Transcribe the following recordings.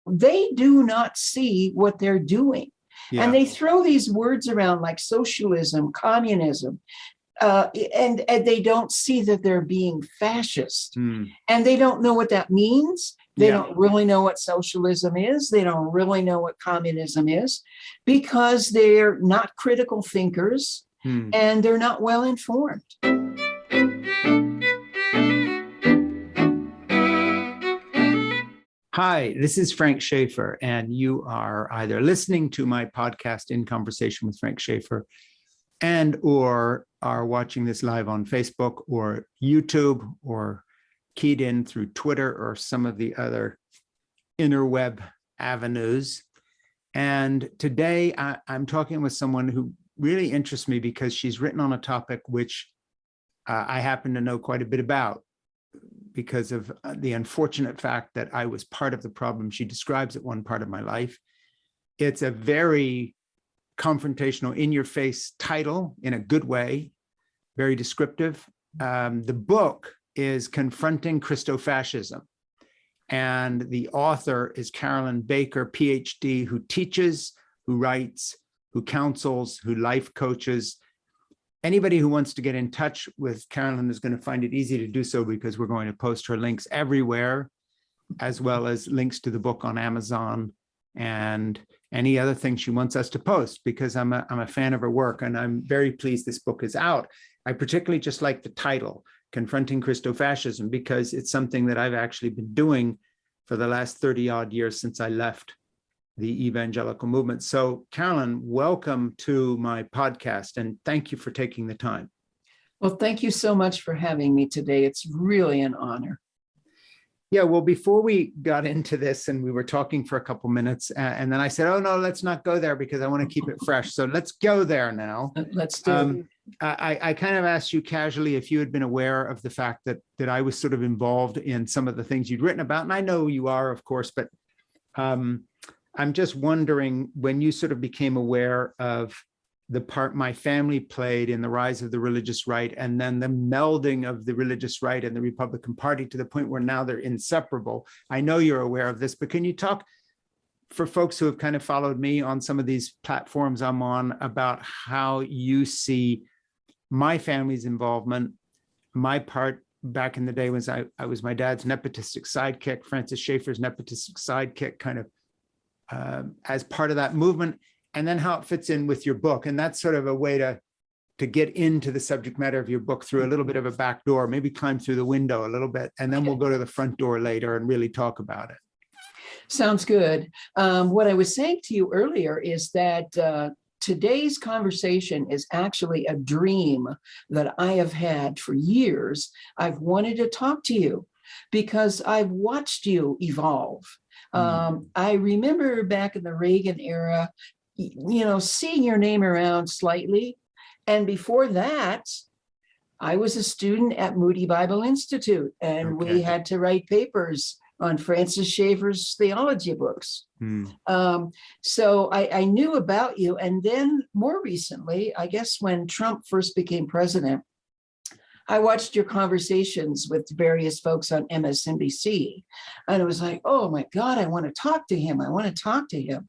they do not see what they're doing. Yeah. And they throw these words around like socialism, communism, and they don't see that they're being fascist. And they don't know what that means. They don't really know what socialism is. They don't really know what communism is, because they're not critical thinkers and they're not well informed. Hi, this is Frank Schaeffer, and you are either listening to my podcast, In Conversation with Frank Schaeffer, and or are watching this live on Facebook or YouTube, or keyed in through Twitter or some of the other interweb avenues. And today I'm talking with someone who really interests me because she's written on a topic which I happen to know quite a bit about, because of the unfortunate fact that I was part of the problem she describes at one part of my life. It's a very confrontational, in-your-face title in a good way, very descriptive. The book is Confronting Cristofascism, and the author is Carolyn Baker, Ph.D., who teaches, who writes, who counsels, who life coaches. Anybody who wants to get in touch with Carolyn is going to find it easy to do so, because we're going to post her links everywhere, as well as links to the book on Amazon and any other thing she wants us to post, because I'm a fan of her work, and I'm very pleased this book is out. I particularly just like the title, Confronting Cristofascism, because it's something that I've actually been doing for the last 30 odd years since I left the evangelical movement. So Carolyn, welcome to my podcast, and thank you for taking the time. Well, thank you so much for having me today. It's really an honor. Yeah, well, before we got into this and we were talking for a couple minutes, and then I said, oh no, let's not go there because I want to keep it fresh. So let's go there now. Let's do it. I kind of asked you casually if you had been aware of the fact that I was sort of involved in some of the things you'd written about. And I know you are, of course, but I'm just wondering, when you sort of became aware of the part my family played in the rise of the religious right, and then the melding of the religious right and the Republican Party to the point where now they're inseparable. I know you're aware of this, but can you talk, for folks who have kind of followed me on some of these platforms I'm on, about how you see my family's involvement, my part back in the day was I was my dad's nepotistic sidekick, Francis Schaeffer's nepotistic sidekick, kind of as part of that movement, and then how it fits in with your book. And that's sort of a way to get into the subject matter of your book through a little bit of a back door, maybe climb through the window a little bit, and then we'll go to the front door later and really talk about it. Sounds good. What I was saying to you earlier is that today's conversation is actually a dream that I have had for years. I've wanted to talk to you because I've watched you evolve. I remember back in the Reagan era, seeing your name around slightly. And before that, I was a student at Moody Bible Institute, and we had to write papers on Francis Schaeffer's theology books. So I knew about you. And then more recently, I guess when Trump first became president, I watched your conversations with various folks on MSNBC, and it was like, oh my God, I want to talk to him. I want to talk to him.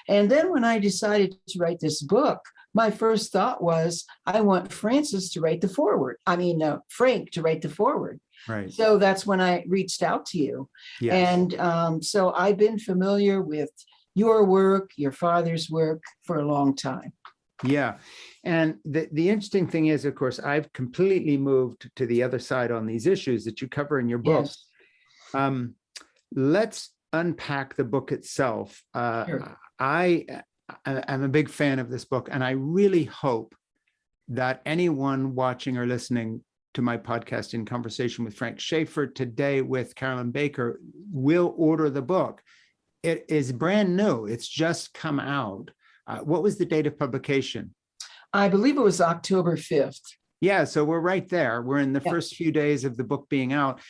And then when I decided to write this book, my first thought was, I want Francis to write the foreword. Frank to write the foreword. Right. So that's when I reached out to you. Yes. And so I've been familiar with your work, your father's work, for a long time. Yeah. And the interesting thing is, of course, I've completely moved to the other side on these issues that you cover in your book. Yes. Let's unpack the book itself. Sure. I'm a big fan of this book, and I really hope that anyone watching or listening to my podcast, In Conversation with Frank Schaeffer, today with Carolyn Baker, will order the book. It is brand new. It's just come out. What was the date of publication? I believe it was October 5th. Yeah, so we're right there. We're in the first few days of the book being out.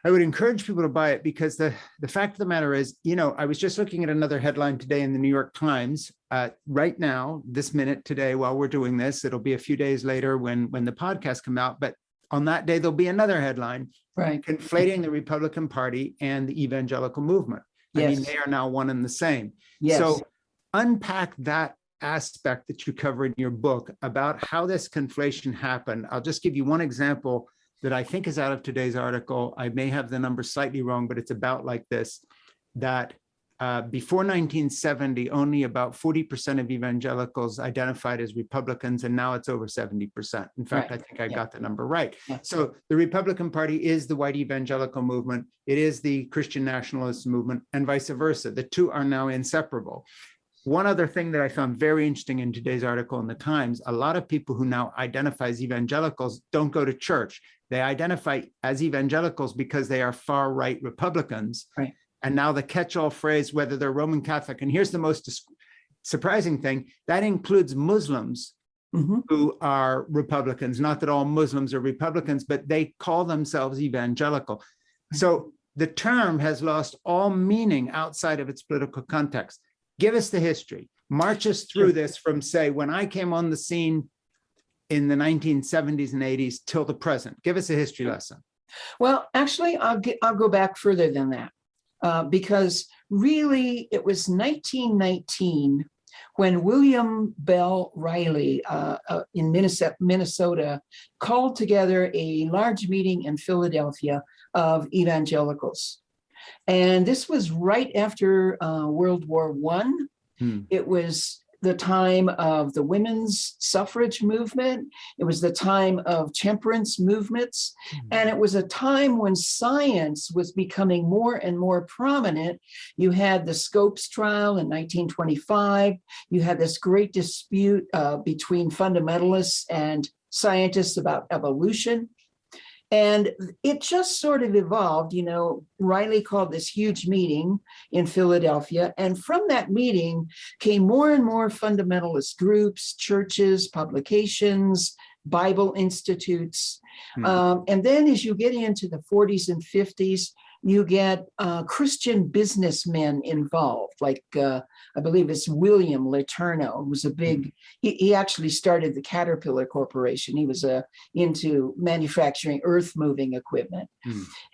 I would encourage people to buy it, because the fact of the matter is, I was just looking at another headline today in the New York Times. Right now, this minute today, while we're doing this, it'll be a few days later when the podcast come out, but on that day, there'll be another headline, right, conflating the Republican Party and the evangelical movement. I mean, Yes. they are now one and the same. Yes. So unpack that aspect that you cover in your book about how this conflation happened. I'll just give you one example that I think is out of today's article. I may have the number slightly wrong, but it's about like this, that before 1970, only about 40% of evangelicals identified as Republicans, and now it's over 70%. In fact, Right. I think I Yeah. got the number right. Yeah. So the Republican Party is the white evangelical movement. It is the Christian nationalist movement, and vice versa. The two are now inseparable. One other thing that I found very interesting in today's article in the Times, a lot of people who now identify as evangelicals don't go to church. They identify as evangelicals because they are far-right Republicans. Right. And now the catch-all phrase, whether they're Roman Catholic, and here's the most surprising thing, that includes Muslims who are Republicans. Not that all Muslims are Republicans, but they call themselves evangelical. So the term has lost all meaning outside of its political context. Give us the history. March us through this from, say, when I came on the scene in the 1970s and 80s till the present. Give us a history lesson. Well, actually, I'll go back further than that. Because really, it was 1919 when William Bell Riley in Minnesota called together a large meeting in Philadelphia of evangelicals. And this was right after World War I. It was the time of the women's suffrage movement. It was the time of temperance movements. And it was a time when science was becoming more and more prominent. You had the Scopes trial in 1925. You had this great dispute between fundamentalists and scientists about evolution. And it just sort of evolved. You know, Riley called this huge meeting in Philadelphia. And from that meeting came more and more fundamentalist groups, churches, publications, Bible institutes. And then as you get into the 40s and 50s, you get Christian businessmen involved, like I believe it's William Letourneau, who was a big, he actually started the Caterpillar Corporation. He was into manufacturing earth-moving equipment.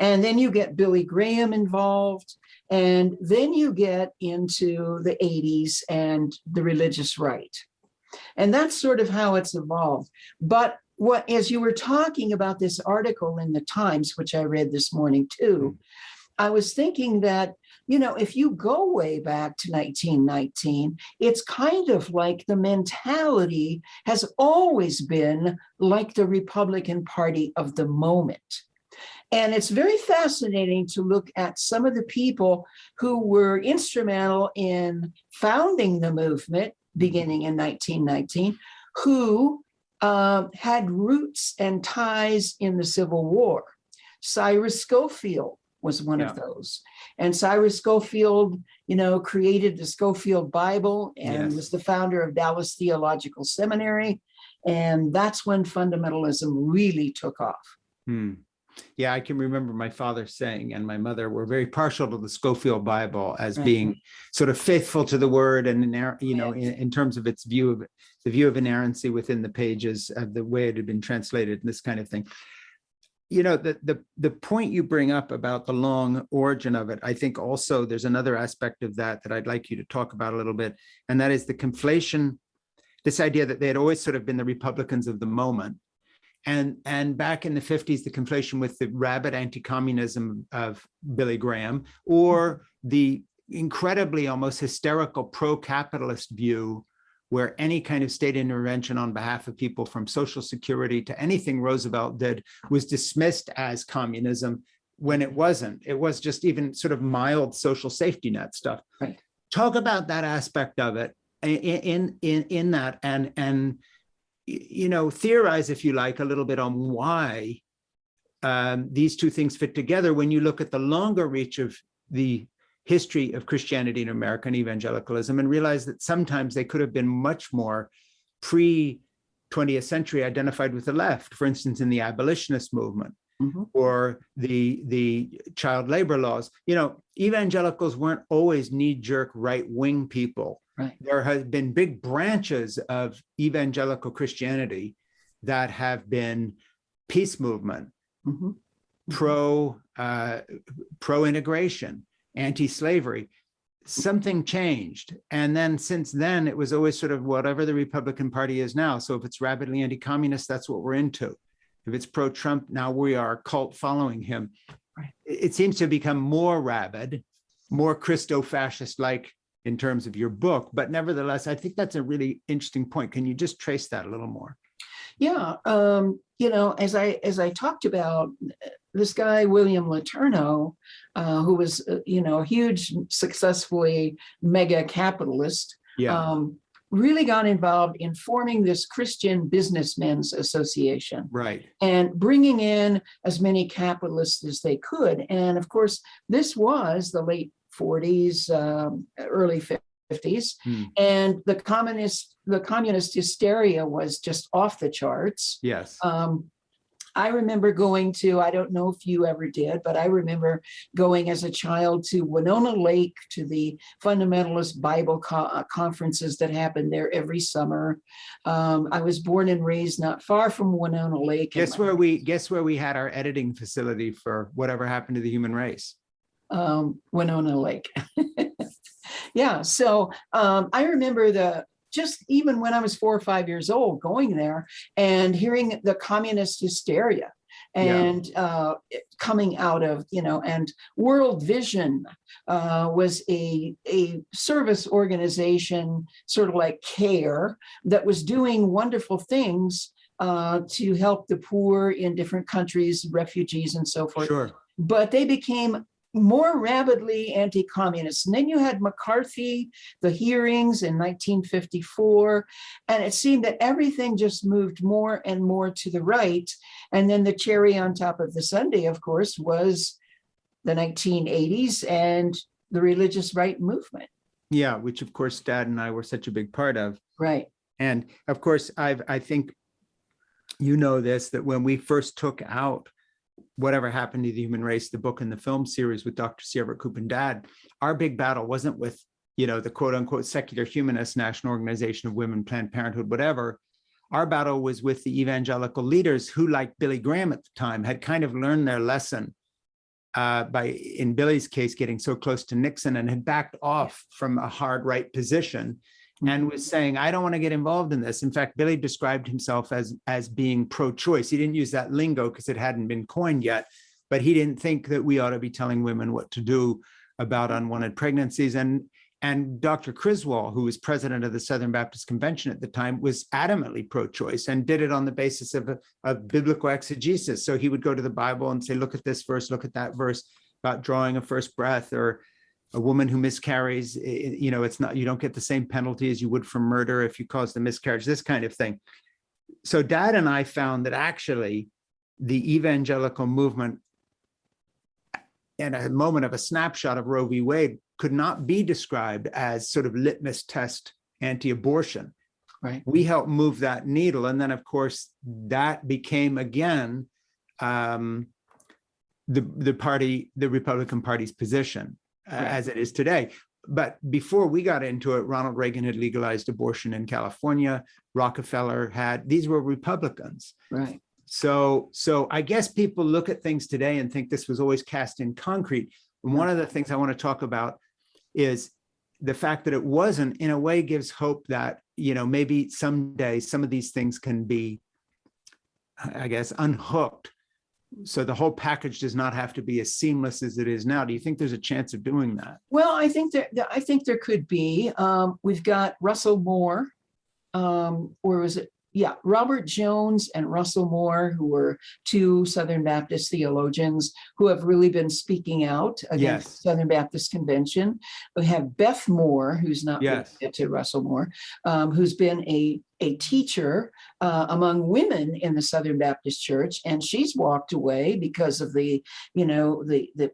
And then you get Billy Graham involved, and then you get into the 80s and the religious right. And that's sort of how it's evolved. But as you were talking about this article in the Times, which I read this morning too, I was thinking that, you know, if you go way back to 1919, it's kind of like the mentality has always been like the Republican Party of the moment. And it's very fascinating to look at some of the people who were instrumental in founding the movement beginning in 1919, who had roots and ties in the Civil War. Cyrus Schofield was one of those. And Cyrus Schofield, you know, created the Schofield Bible and was the founder of Dallas Theological Seminary. And that's when fundamentalism really took off. Yeah, I can remember my father saying, and my mother were very partial to the Schofield Bible as being sort of faithful to the word, and you know, in terms of its view of the view of inerrancy within the pages of the way it had been translated and this kind of thing. You know, the point you bring up about the long origin of it, I think also there's another aspect of that that I'd like you to talk about a little bit, and that is the conflation, this idea that they had always sort of been the Republicans of the moment. And back in the 50s, the conflation with the rabid anti-communism of Billy Graham, or the incredibly almost hysterical pro-capitalist view where any kind of state intervention on behalf of people, from Social Security to anything Roosevelt did, was dismissed as communism when it wasn't. It was just even sort of mild social safety net stuff. Right. Talk about that aspect of it in that, and you know, theorize, if you like, a little bit on why these two things fit together when you look at the longer reach of the history of Christianity in America and evangelicalism, and realize that sometimes they could have been much more pre-20th century identified with the left, for instance, in the abolitionist movement or the child labor laws. You know, evangelicals weren't always knee-jerk right-wing people. Right. There have been big branches of evangelical Christianity that have been peace movement, pro-integration, anti-slavery, something changed. And then since then, it was always sort of whatever the Republican Party is now. So if it's rabidly anti-communist, that's what we're into. If it's pro-Trump, now we are cult following him. Right. It seems to become more rabid, more Christo-fascist-like in terms of your book. But nevertheless, I think that's a really interesting point. Can you just trace that a little more? Yeah, as I talked about, this guy William Letourneau, who was a huge, successfully mega capitalist, really got involved in forming this Christian Businessmen's Association, right, and bringing in as many capitalists as they could. And of course, this was the late 40s, early 50s, and the communist hysteria was just off the charts. Yes. I remember going to, I don't know if you ever did, but I remember going as a child to Winona Lake to the fundamentalist Bible conferences that happened there every summer. I was born and raised not far from Winona Lake. Guess where we had our editing facility for Whatever Happened to the Human Race? Winona Lake. Yeah, so I remember just even when I was 4 or 5 years old, going there and hearing the communist hysteria and coming out of, and World Vision was a service organization, sort of like CARE, that was doing wonderful things to help the poor in different countries, refugees and so forth. Sure. But they became more rabidly anti-communist. And then you had McCarthy, the hearings in 1954, and it seemed that everything just moved more and more to the right. And then the cherry on top of the sundae, of course, was the 1980s and the religious right movement. Yeah, which of course Dad and I were such a big part of. Right. And of course, I think you know this, that when we first took out Whatever Happened to the Human Race, the book and the film series with Dr. Sierra Coop and Dad, our big battle wasn't with, the quote unquote secular humanist National Organization of Women, Planned Parenthood, whatever. Our battle was with the evangelical leaders who, like Billy Graham at the time, had kind of learned their lesson by, in Billy's case, getting so close to Nixon, and had backed off from a hard right position and was saying, I don't want to get involved in this. In fact, Billy described himself as being pro-choice. He didn't use that lingo because it hadn't been coined yet, but he didn't think that we ought to be telling women what to do about unwanted pregnancies. And Dr. Criswell, who was president of the Southern Baptist Convention at the time, was adamantly pro-choice and did it on the basis of biblical exegesis. So he would go to the Bible and say, look at this verse, look at that verse about drawing a first breath, or a woman who miscarries, it's not, you don't get the same penalty as you would for murder if you caused a miscarriage, this kind of thing. So Dad and I found that actually the evangelical movement, in a moment of a snapshot of Roe v. Wade, could not be described as sort of litmus test anti-abortion. Right. We helped move that needle. And then, of course, that became again the Republican Party's position. As it is today. But before we got into it, Ronald Reagan had legalized abortion in California. Rockefeller had, these were Republicans. Right. So I guess people look at things today and think this was always cast in concrete. And one of the things I want to talk about is the fact that it wasn't, in a way, gives hope that, maybe someday some of these things can be, I guess, unhooked. So the whole package does not have to be as seamless as it is now. Do you think there's a chance of doing that? Well, I think there could be. We've got Russell Moore, or was it? Yeah, Robert Jones and Russell Moore, who were two Southern Baptist theologians who have really been speaking out against the Southern Baptist Convention. We have Beth Moore, who's not related to Russell Moore, who's been a teacher among women in the Southern Baptist Church, and she's walked away because of the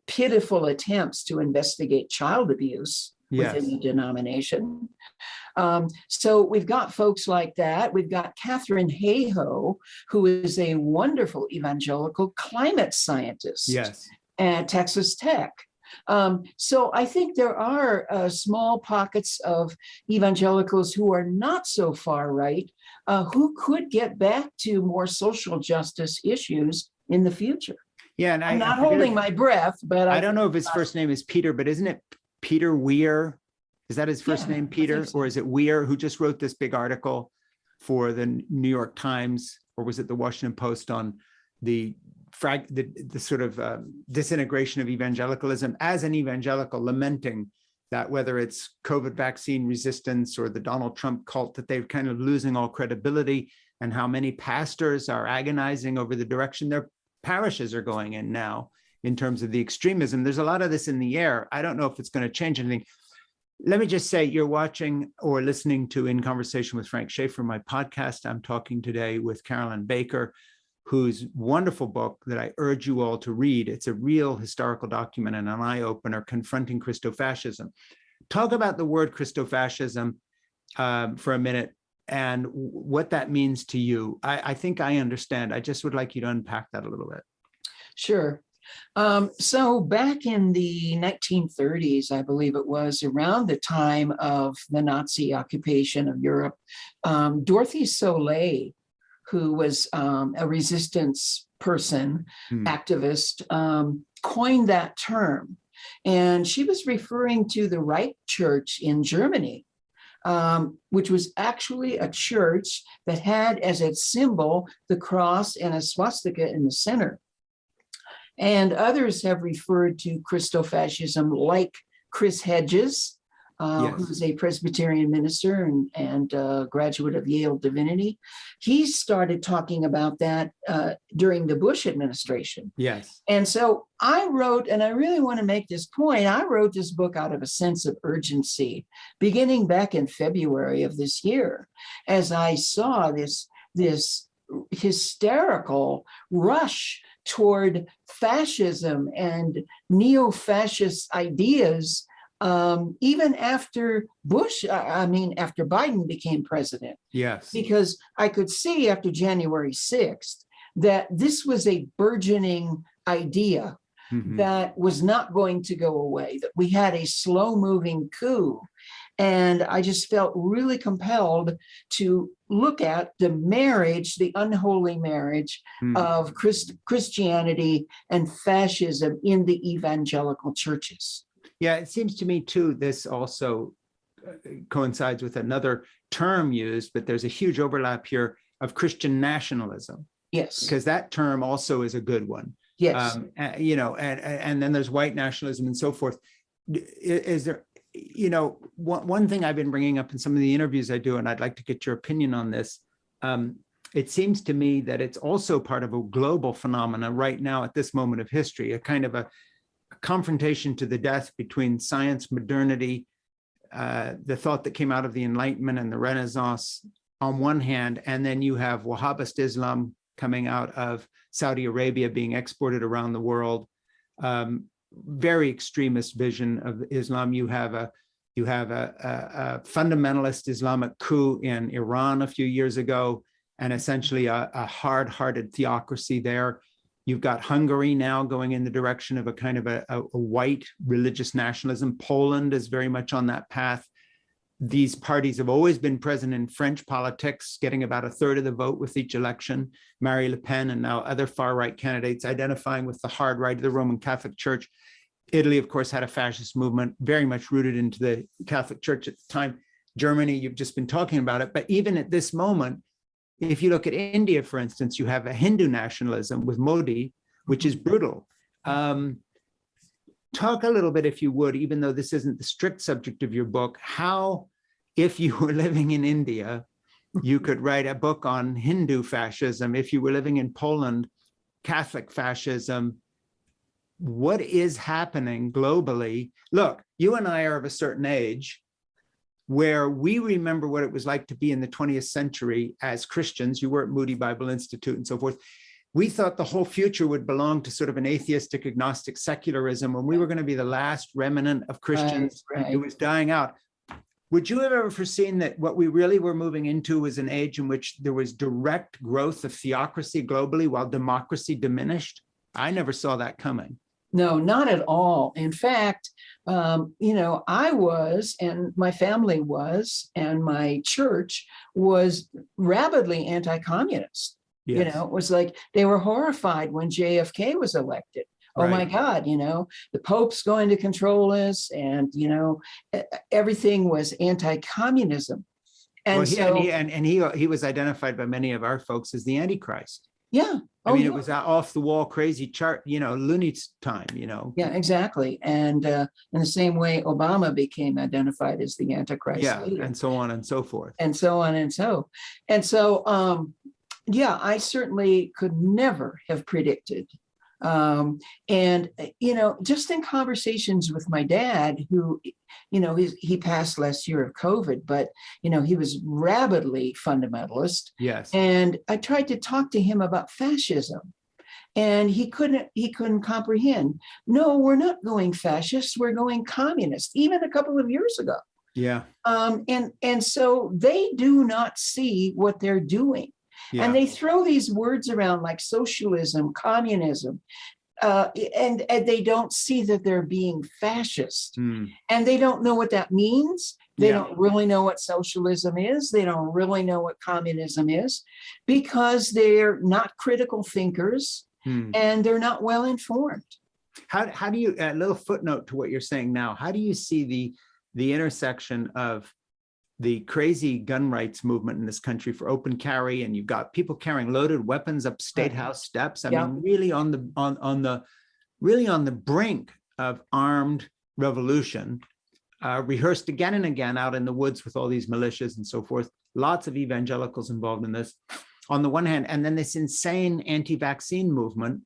pitiful attempts to investigate child abuse within the denomination. So we've got folks like that. We've got Catherine Hayhoe, who is a wonderful evangelical climate scientist at Texas Tech. So I think there are small pockets of evangelicals who are not so far right, who could get back to more social justice issues in the future. Yeah, and I'm not I forget holding my breath, but I don't know if his first name is Peter, but isn't it Peter Weir? Is that his first name, Peter? so. Or is it Weir, who just wrote this big article for the New York Times, or was it the Washington Post, on the sort of disintegration of evangelicalism, as an evangelical, lamenting that whether it's COVID vaccine resistance or the Donald Trump cult, that they're kind of losing all credibility, and how many pastors are agonizing over the direction their parishes are going in now in terms of the extremism. There's a lot of this in the air. I don't know if it's going to change anything. Let me just say, you're watching or listening to In Conversation with Frank Schaeffer, my podcast. I'm talking today with Carolyn Baker, whose wonderful book that I urge you all to read. It's a real historical document and an eye-opener, Confronting Cristofascism. Talk about the word Christofascism for a minute and what that means to you. I think I understand. I just would like you to unpack that a little bit. Sure. So back in the 1930s, I believe it was, around the time of the Nazi occupation of Europe, Dorothy Soleil, who was a resistance person, activist, coined that term. And she was referring to the Reich Church in Germany, which was actually a church that had as its symbol the cross and a swastika in the center. And others have referred to Christofascism, like Chris Hedges, who's a Presbyterian minister and graduate of Yale Divinity. He started talking about that during the Bush administration. Yes. And so I wrote, and I really want to make this point, I wrote this book out of a sense of urgency, beginning back in February of this year, as I saw this hysterical rush toward fascism and neo-fascist ideas, even after after Biden became president. Yes. Because I could see after January 6th that this was a burgeoning idea that was not going to go away, that we had a slow-moving coup. And I just felt really compelled to look at the marriage, the unholy marriage of Christianity and fascism in the evangelical churches. Yeah, it seems to me too, this also coincides with another term used, but there's a huge overlap here of Christian nationalism. Yes. Because that term also is a good one. Yes. And then there's white nationalism and so forth. Is there, one thing I've been bringing up in some of the interviews I do, and I'd like to get your opinion on this. It seems to me that it's also part of a global phenomena right now at this moment of history, a kind of a confrontation to the death between science, modernity, the thought that came out of the Enlightenment and the Renaissance on one hand, and then you have Wahhabist Islam coming out of Saudi Arabia being exported around the world. Very extremist vision of Islam. You have a fundamentalist Islamic coup in Iran a few years ago, and essentially a hard-hearted theocracy there. You've got Hungary now going in the direction of a kind of a white religious nationalism. Poland is very much on that path. These parties have always been present in French politics, getting about a third of the vote with each election. Marine Le Pen and now other far-right candidates identifying with the hard right of the Roman Catholic Church. Italy, of course, had a fascist movement very much rooted into the Catholic Church at the time. Germany, you've just been talking about it. But even at this moment, if you look at India, for instance, you have a Hindu nationalism with Modi, which is brutal. Talk a little bit, if you would, even though this isn't the strict subject of your book, how, if you were living in India, you could write a book on Hindu fascism. If you were living in Poland, Catholic fascism. What is happening globally? Look, you and I are of a certain age where we remember what it was like to be in the 20th century as Christians. You were at Moody Bible Institute and so forth. We thought the whole future would belong to sort of an atheistic, agnostic secularism, when we were going to be the last remnant of Christians. Right. It was dying out. Would you have ever foreseen that what we really were moving into was an age in which there was direct growth of theocracy globally while democracy diminished? I never saw that coming. No, not at all. In fact, I was, and my family was, and my church was rabidly anti-communist. You Yes. know, it was like they were horrified when JFK was elected. Oh my Right. God, you know, the Pope's going to control us, and, you know, everything was anti-communism. Well, And he and so, he was identified by many of our folks as the Antichrist. yeah. I Oh, mean, yeah. it was an off the wall, crazy chart, you know, loony time, you know. Yeah, exactly. And in the same way, Obama became identified as the Antichrist Yeah, leader, and so on and so forth. and so on and so. And so, yeah, I certainly could never have predicted. And, you know, just in conversations with my dad, who, you know, he passed last year of COVID, but, you know, he was rabidly fundamentalist. Yes. And I tried to talk to him about fascism. And he couldn't comprehend. No, we're not going fascist, we're going communist, even a couple of years ago. Yeah. And so they do not see what they're doing. Yeah. And they throw these words around like socialism, communism, and they don't see that they're being fascist. And they don't know what that means. They don't really know what socialism is. They don't really know what communism is, because they're not critical thinkers and they're not well informed. How do you, a little footnote to what you're saying now, how do you see the intersection of the crazy gun rights movement in this country for open carry, and you've got people carrying loaded weapons up state house steps? I mean, really on the brink of armed revolution, rehearsed again and again out in the woods with all these militias and so forth. Lots of evangelicals involved in this, on the one hand, and then this insane anti-vaccine movement,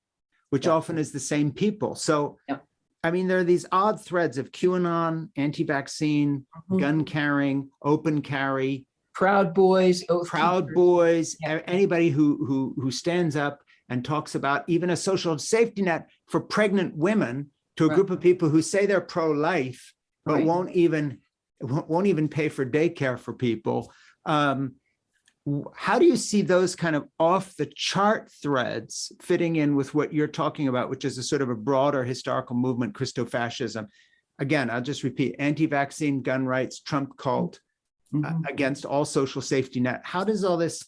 which often is the same people. So, I mean, there are these odd threads of QAnon, anti-vaccine, gun carrying, open carry, Proud Boys, anybody who stands up and talks about even a social safety net for pregnant women to a group of people who say they're pro-life, but won't even pay for daycare for people. How do you see those kind of off the chart threads fitting in with what you're talking about, which is a sort of a broader historical movement, Christofascism? Again, I'll just repeat: anti-vaccine, gun rights, Trump cult, against all social safety net. How does all this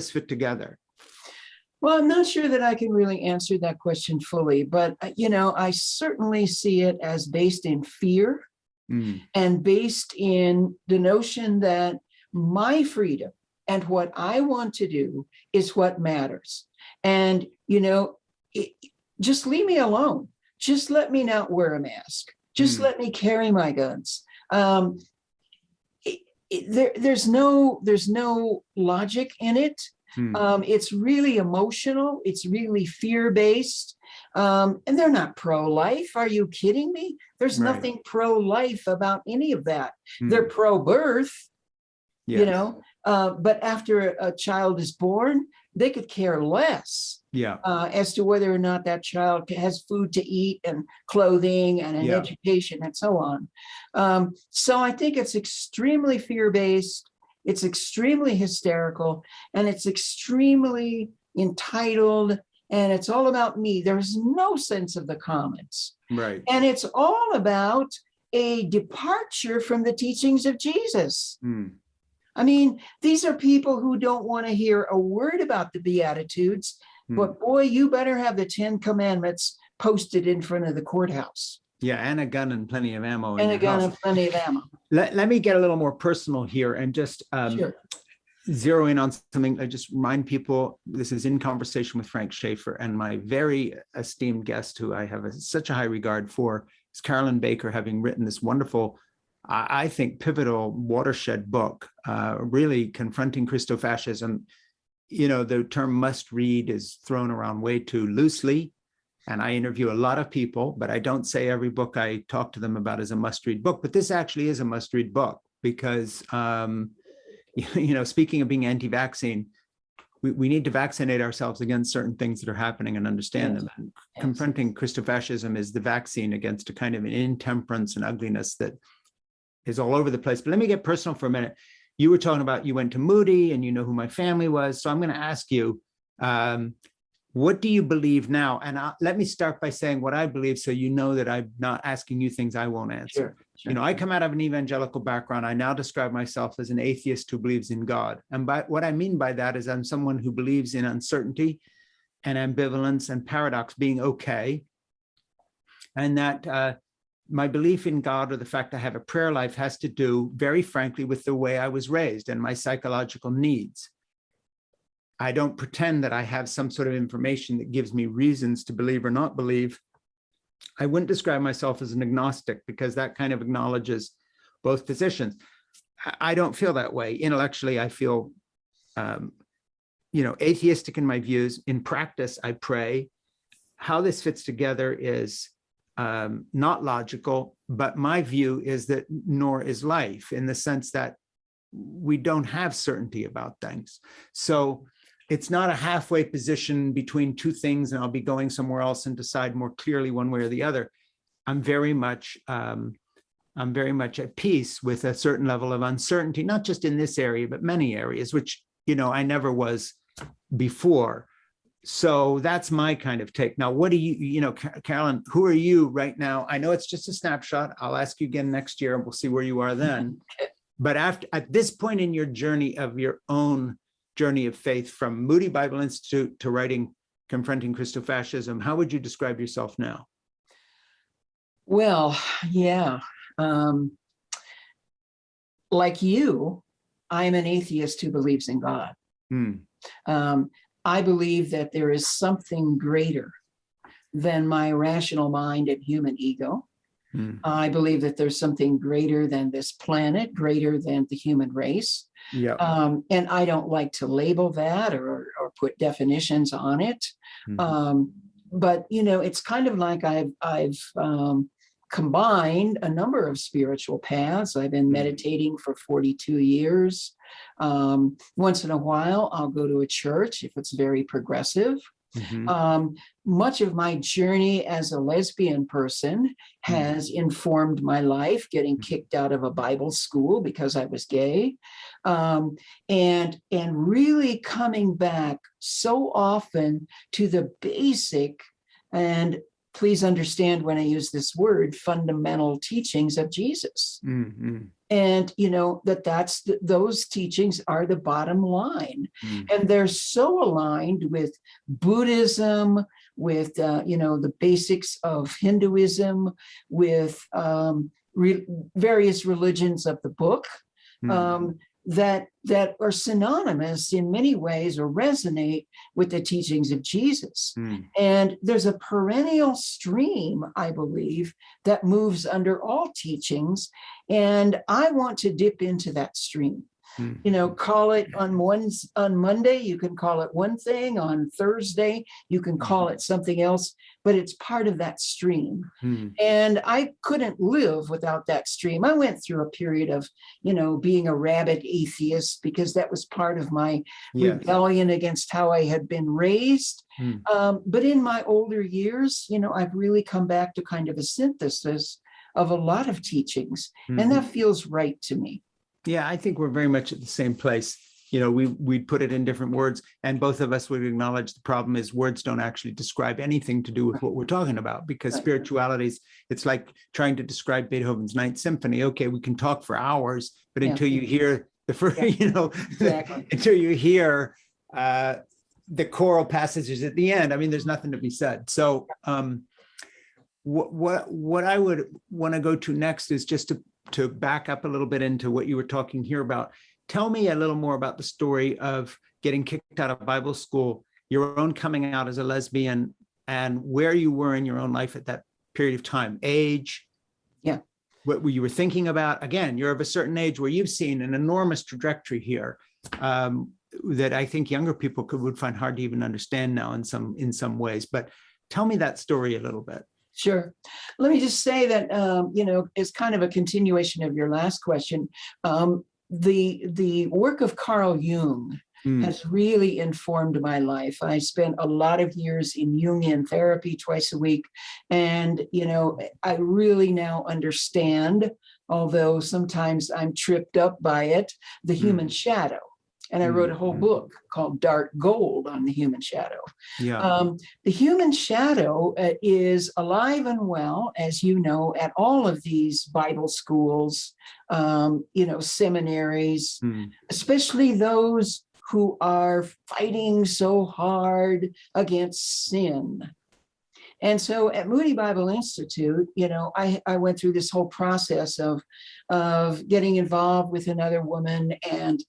fit together? Well, I'm not sure that I can really answer that question fully, but, you know, I certainly see it as based in fear and based in the notion that my freedom and what I want to do is what matters. And, you know, just leave me alone. Just let me not wear a mask. Just let me carry my guns. There's no logic in it. It's really emotional. It's really fear-based. And they're not pro-life. Are you kidding me? There's nothing pro-life about any of that. They're pro-birth. You know, but after a child is born, they could care less as to whether or not that child has food to eat and clothing and an education and so on. So I think it's extremely fear-based, it's extremely hysterical, and it's extremely entitled, and it's all about me. There's no sense of the commons. And it's all about a departure from the teachings of Jesus. I mean, these are people who don't want to hear a word about the Beatitudes, but boy, you better have the 10 Commandments posted in front of the courthouse. Yeah, and a gun and plenty of ammo. And a gun and plenty of ammo. Let me get a little more personal here and just zero in on something. I just remind people, this is In Conversation with Frank Schaeffer, and my very esteemed guest, who I have such a high regard for, is Carolyn Baker, having written this wonderful, I think, pivotal watershed book, really confronting Cristofascism. You know, the term must read is thrown around way too loosely. And I interview a lot of people, but I don't say every book I talk to them about is a must read book. But this actually is a must read book because, you know, speaking of being anti-vaccine, we need to vaccinate ourselves against certain things that are happening and understand them. And confronting Cristofascism is the vaccine against a kind of an intemperance and ugliness that is all over the place. But let me get personal for a minute. You were talking about you went to Moody and you know who my family was. So I'm going to ask you, what do you believe now? And let me start by saying what I believe, so you know that I'm not asking you things I won't answer. You know, I come out of an evangelical background. I now describe myself as an atheist who believes in God. And by what I mean by that is I'm someone who believes in uncertainty and ambivalence and paradox being okay. And that my belief in God, or the fact I have a prayer life, has to do, very frankly, with the way I was raised and my psychological needs. I don't pretend that I have some sort of information that gives me reasons to believe or not believe. I wouldn't describe myself as an agnostic, because that kind of acknowledges both positions. I don't feel that way. Intellectually, I feel, atheistic in my views. In practice, I pray. How this fits together is not logical, but my view is that nor is life, in the sense that we don't have certainty about things. So it's not a halfway position between two things and I'll be going somewhere else and decide more clearly one way or the other. I'm very much at peace with a certain level of uncertainty, not just in this area, but many areas, which, I never was before. So that's my kind of take. Now, what do Carolyn, who are you right now? I know it's just a snapshot. I'll ask you again next year and we'll see where you are then. But at this point in your journey, of your own journey of faith, from Moody Bible Institute to writing Confronting Cristofascism, how would you describe yourself now? Well, yeah. Like you, I'm an atheist who believes in God. I believe that there is something greater than my rational mind and human ego. I believe that there's something greater than this planet, greater than the human race. Yeah. And I don't like to label that or put definitions on it. But, it's kind of like I've combined a number of spiritual paths. I've been meditating for 42 years. Once in a while, I'll go to a church if it's very progressive. Much of my journey as a lesbian person has informed my life, getting kicked out of a Bible school because I was gay, and really coming back so often to the basic, and please understand when I use this word, fundamental teachings of Jesus. And those teachings are the bottom line. And they're so aligned with Buddhism, with the basics of Hinduism, with various religions of the book, that are synonymous in many ways, or resonate with the teachings of Jesus. And there's a perennial stream, I believe, that moves under all teachings. And I want to dip into that stream. Call it on Monday, you can call it one thing. On Thursday, you can call it something else, but it's part of that stream. And I couldn't live without that stream. I went through a period of, being a rabid atheist, because that was part of my rebellion against how I had been raised. But in my older years, I've really come back to kind of a synthesis of a lot of teachings, and that feels right to me. Yeah, I think we're very much at the same place. We put it in different words, and both of us would acknowledge the problem is words don't actually describe anything to do with what we're talking about, because spiritualities, it's like trying to describe Beethoven's Ninth Symphony. Okay, we can talk for hours, but until you hear the first, until you hear the choral passages at the end, I mean, there's nothing to be said. So what I would want to go to next is just to back up a little bit into what you were talking here about. Tell me a little more about the story of getting kicked out of Bible school, your own coming out as a lesbian, and where you were in your own life at that period of time, age, what you were thinking about. Again, you're of a certain age where you've seen an enormous trajectory here that I think younger people would find hard to even understand now in some ways. But tell me that story a little bit. Sure. Let me just say that, it's kind of a continuation of your last question. The work of Carl Jung has really informed my life. I spent a lot of years in Jungian therapy twice a week. And, I really now understand, although sometimes I'm tripped up by it, the human shadow. And I wrote a whole book called Dark Gold on the human shadow. Yeah. The human shadow is alive and well, as you know, at all of these Bible schools, seminaries, especially those who are fighting so hard against sin. And so at Moody Bible Institute, I went through this whole process of getting involved with another woman and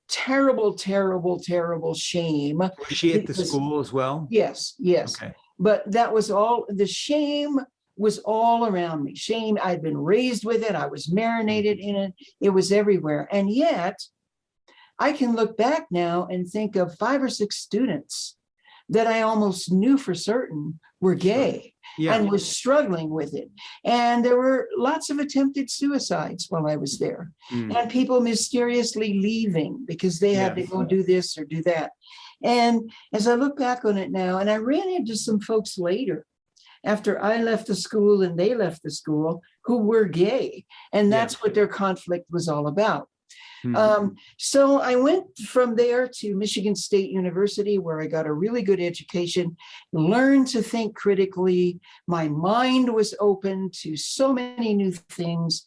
terrible, terrible, terrible shame. Was she at the school as well? Yes. Okay. But that was all, the shame was all around me. Shame, I'd been raised with it. I was marinated in it. It was everywhere. And yet I can look back now and think of 5 or 6 students that I almost knew for certain were gay and were struggling with it. And there were lots of attempted suicides while I was there, and people mysteriously leaving because they had to go do this or do that. And as I look back on it now, and I ran into some folks later after I left the school and they left the school who were gay. And that's what their conflict was all about. So I went from there to Michigan State University, where I got a really good education, learned to think critically. My mind was open to so many new things.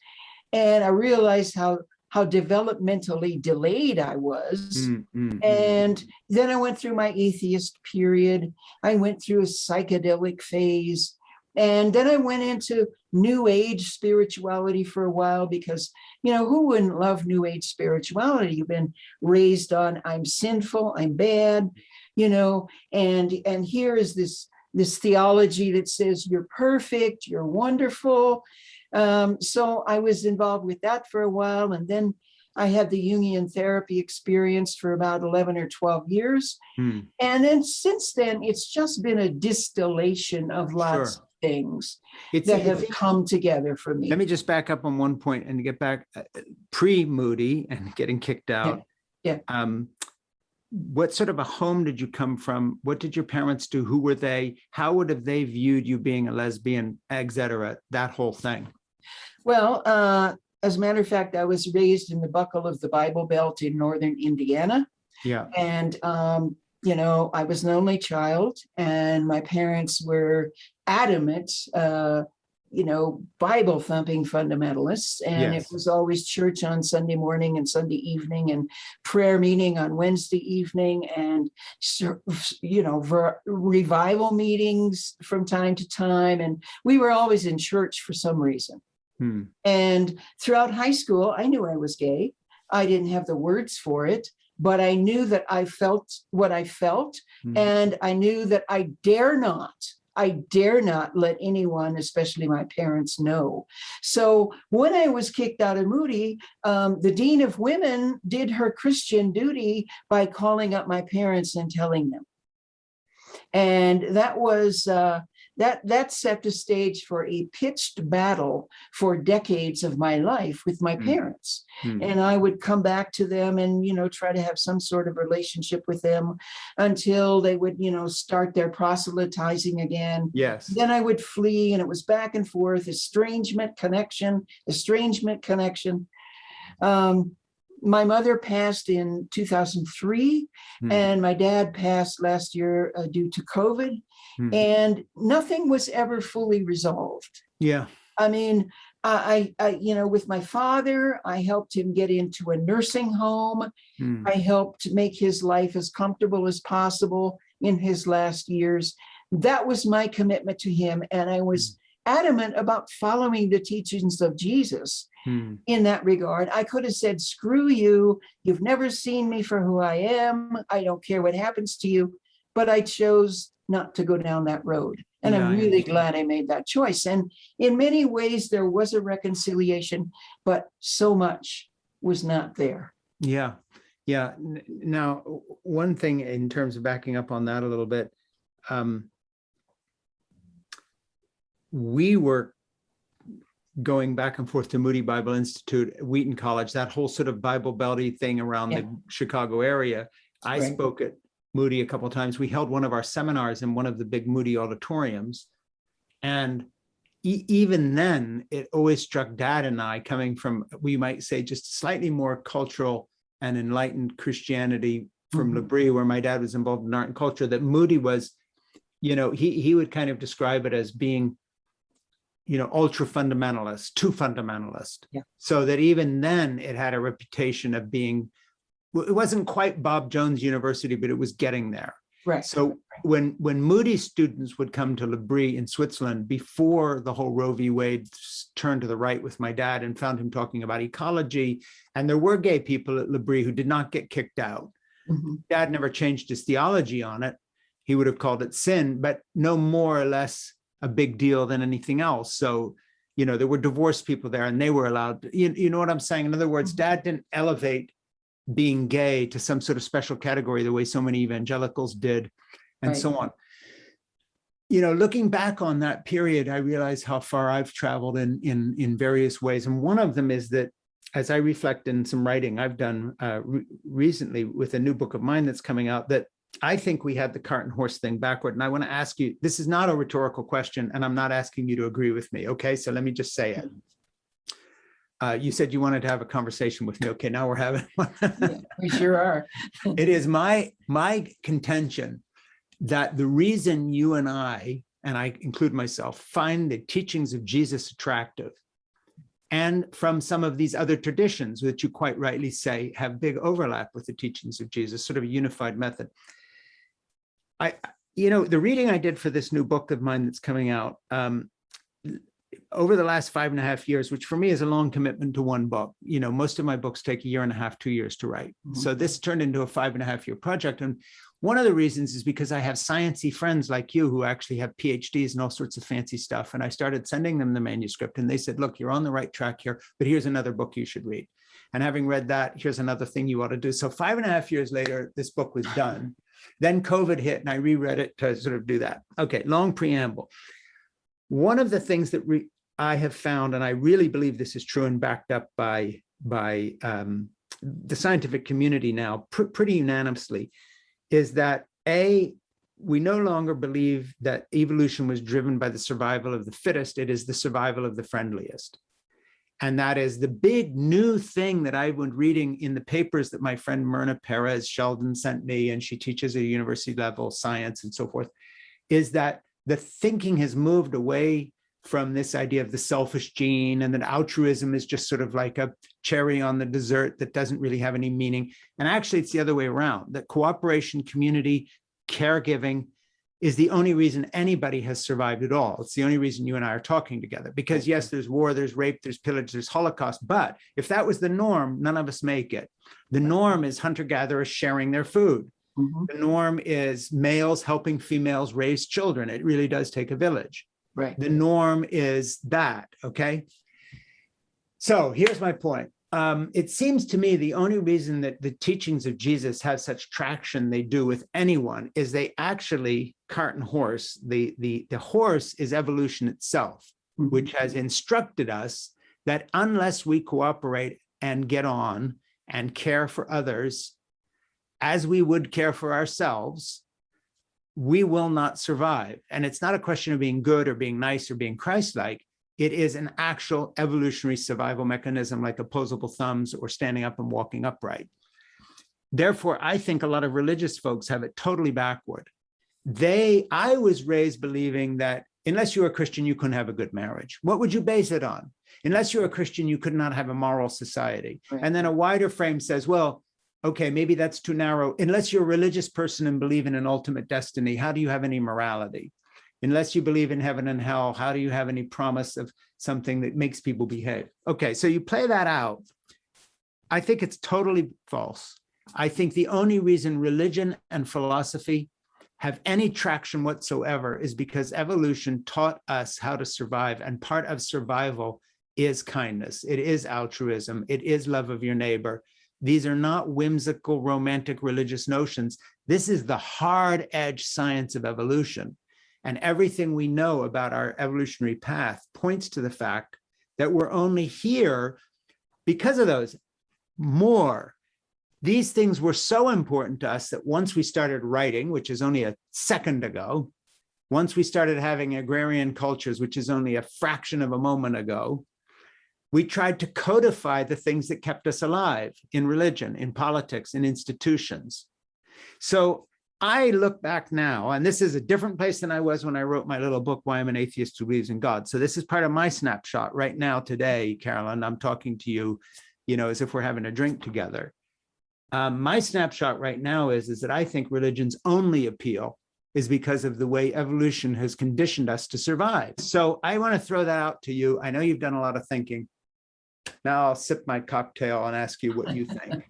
And I realized how developmentally delayed I was. And then I went through my atheist period. I went through a psychedelic phase. And then I went into New Age spirituality for a while because, who wouldn't love New Age spirituality? You've been raised on, I'm sinful, I'm bad, and here is this theology that says you're perfect, you're wonderful. So I was involved with that for a while. And then I had the Jungian therapy experience for about 11 or 12 years. And then since then, it's just been a distillation of lots of things that have come together for me. Let me just back up on one point and get back pre-Moody and getting kicked out. What sort of a home did you come from? What did your parents do? Who were they? How would have they viewed you being a lesbian, et cetera, that whole thing? Well, as a matter of fact, I was raised in the buckle of the Bible Belt in northern Indiana. And I was an only child, and my parents were adamant, Bible thumping fundamentalists. And it was always church on Sunday morning and Sunday evening, and prayer meeting on Wednesday evening, and, revival meetings from time to time. And we were always in church for some reason. And throughout high school, I knew I was gay. I didn't have the words for it, but I knew that I felt what I felt. And I knew that I dare not let anyone, especially my parents, know. So when I was kicked out of Moody, the Dean of Women did her Christian duty by calling up my parents and telling them. And that was, that set the stage for a pitched battle for decades of my life with my parents. And I would come back to them and, try to have some sort of relationship with them until they would, start their proselytizing again. Then I would flee, and it was back and forth, estrangement, connection. My mother passed in 2003, and my dad passed last year due to COVID, and nothing was ever fully resolved. I mean, I with my father, I helped him get into a nursing home. I helped make his life as comfortable as possible in his last years. That was my commitment to him, and I was adamant about following the teachings of Jesus. In that regard, I could have said, screw you, you've never seen me for who I am, I don't care what happens to you, but I chose not to go down that road. And I'm really glad I made that choice. And in many ways, there was a reconciliation, but so much was not there. Now, one thing in terms of backing up on that a little bit, we were going back and forth to Moody Bible Institute, Wheaton College, that whole sort of Bible Belty thing around the Chicago area. I spoke at Moody a couple of times. We held one of our seminars in one of the big Moody auditoriums. And even then, it always struck Dad and I, coming from, we might say, just slightly more cultural and enlightened Christianity from L'Abri, where my dad was involved in art and culture, that Moody was, he would kind of describe it as being, ultra fundamentalist, too fundamentalist. Yeah. So that even then it had a reputation of being, it wasn't quite Bob Jones University, but it was getting there. Right. So when Moody students would come to L'Abri in Switzerland before the whole Roe v. Wade turned to the right with my dad and found him talking about ecology, and there were gay people at L'Abri who did not get kicked out. Dad never changed his theology on it. He would have called it sin, but no more or less a big deal than anything else. So, there were divorced people there and they were allowed to, you know what I'm saying? In other words, Dad didn't elevate being gay to some sort of special category the way so many evangelicals did, and so on. Looking back on that period, I realize how far I've traveled in various ways. And one of them is that as I reflect in some writing I've done recently with a new book of mine that's coming out, that I think we had the cart and horse thing backward. And I want to ask you, this is not a rhetorical question, and I'm not asking you to agree with me. Okay, so let me just say it. You said you wanted to have a conversation with me. Okay, now we're having one. Yeah, we sure are. It is my contention that the reason you and I include myself, find the teachings of Jesus attractive, and from some of these other traditions, which you quite rightly say have big overlap with the teachings of Jesus, sort of a unified method. The reading I did for this new book of mine that's coming out, over the last 5.5 years, which for me is a long commitment to one book. Most of my books take 1.5 years, 2 years to write. So this turned into a 5.5-year project. And one of the reasons is because I have sciencey friends like you who actually have PhDs and all sorts of fancy stuff. And I started sending them the manuscript and they said, look, you're on the right track here, but here's another book you should read. And having read that, here's another thing you ought to do. So 5.5 years later, this book was done. Then COVID hit and I reread it to sort of do that. Okay, long preamble. One of the things that I have found, and I really believe this is true and backed up by the scientific community now pretty unanimously, is that we no longer believe that evolution was driven by the survival of the fittest. It is the survival of the friendliest. And that is the big new thing that I was reading in the papers that my friend Myrna Perez Sheldon sent me, and she teaches at a university level science and so forth, is that the thinking has moved away from this idea of the selfish gene, and that altruism is just sort of like a cherry on the dessert that doesn't really have any meaning. And actually, it's the other way around, that cooperation, community, caregiving is the only reason anybody has survived at all. It's the only reason you and I are talking together. Because yes, there's war, there's rape, there's pillage, there's Holocaust. But if that was the norm, none of us make it. The norm is hunter-gatherers sharing their food. The norm is males helping females raise children. It really does take a village. Right. The norm is that, okay? So here's my point. It seems to me the only reason that the teachings of Jesus have such traction they do with anyone is they actually, cart and horse, the horse is evolution itself, which has instructed us that unless we cooperate and get on and care for others as we would care for ourselves, we will not survive. And it's not a question of being good or being nice or being Christ-like. It is an actual evolutionary survival mechanism like opposable thumbs or standing up and walking upright. Therefore, I think a lot of religious folks have it totally backward. I was raised believing that unless you were a Christian, you couldn't have a good marriage. What would you base it on? Unless you're a Christian, you could not have a moral society. Right. And then a wider frame says, well, okay, maybe that's too narrow. Unless you're a religious person and believe in an ultimate destiny, how do you have any morality? Unless you believe in heaven and hell, how do you have any promise of something that makes people behave? Okay, so you play that out. I think it's totally false. I think the only reason religion and philosophy have any traction whatsoever is because evolution taught us how to survive, and part of survival is kindness. It is altruism. It is love of your neighbor. These are not whimsical, romantic, religious notions. This is the hard-edged science of evolution. And everything we know about our evolutionary path points to the fact that we're only here because of those. These things were so important to us that once we started writing, which is only a second ago, once we started having agrarian cultures, which is only a fraction of a moment ago, We tried to codify the things that kept us alive in religion, in politics, in institutions. So I look back now, and this is a different place than I was when I wrote my little book, Why I'm an Atheist Who Believes in God. So this is part of my snapshot right now today, Carolyn. I'm talking to you, as if we're having a drink together. My snapshot right now is that I think religion's only appeal is because of the way evolution has conditioned us to survive. So I want to throw that out to you. I know you've done a lot of thinking. Now I'll sip my cocktail and ask you what you think.